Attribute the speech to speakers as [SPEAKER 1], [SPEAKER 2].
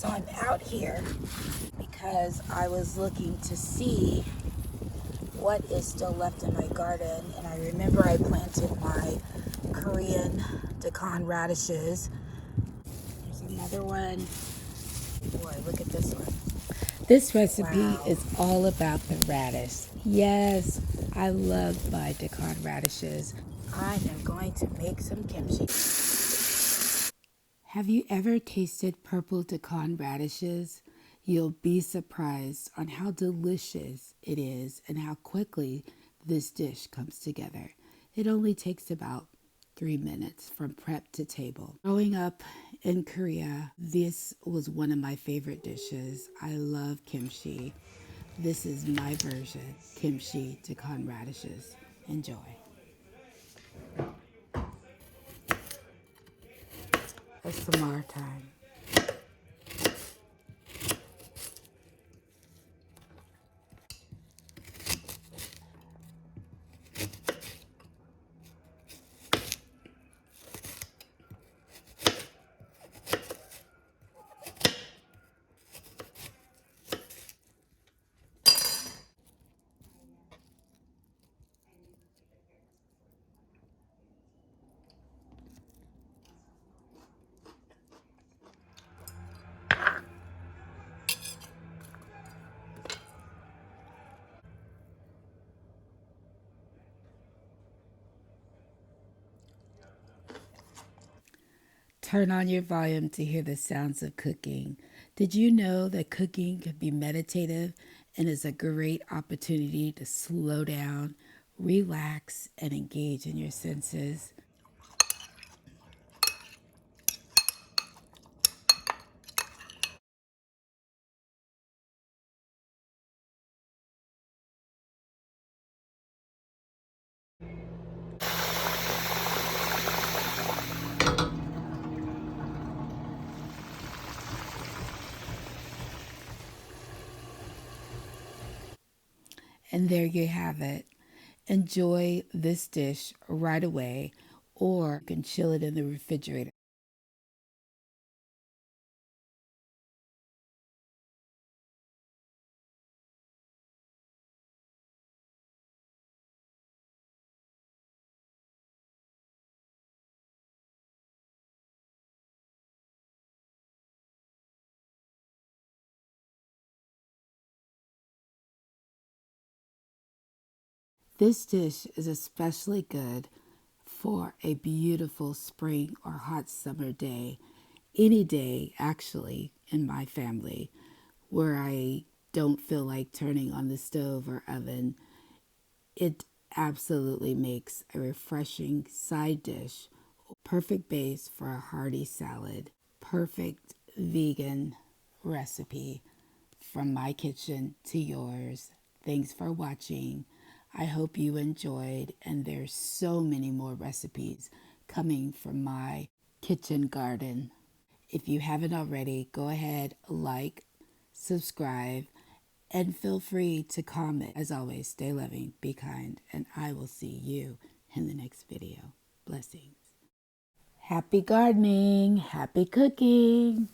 [SPEAKER 1] So I'm out here because I was looking to see what is still left in my garden, and I remember I planted my Korean Daikon radishes. There's another one. Boy, look at this one. This recipe is all about the radish. Yes, I love my Daikon radishes. I am going to make some kimchi. Have you ever tasted purple Daikon radishes? You'll be surprised on how delicious it is and how quickly this dish comes together. It only takes about 3 minutes from prep to table. Growing up in Korea, this was one of my favorite dishes. I love kimchi. This is my version, kimchi Daikon radishes. Enjoy. ASMR time. Turn on your volume to hear the sounds of cooking. Did you know that cooking can be meditative and is a great opportunity to slow down, relax, and engage in your senses? And there you have it. Enjoy this dish right away, or you can chill it in the refrigerator. This dish is especially good for a beautiful spring or hot summer day. Any day, actually, in my family, where I don't feel like turning on the stove or oven. It absolutely makes a refreshing side dish, perfect base for a hearty salad, perfect vegan recipe from my kitchen to yours. Thanks for watching. I hope you enjoyed, and there's so many more recipes coming from my kitchen garden. If you haven't already, go ahead, like, subscribe, and feel free to comment. As always, stay loving, be kind, and I will see you in the next video. Blessings. Happy gardening, happy cooking.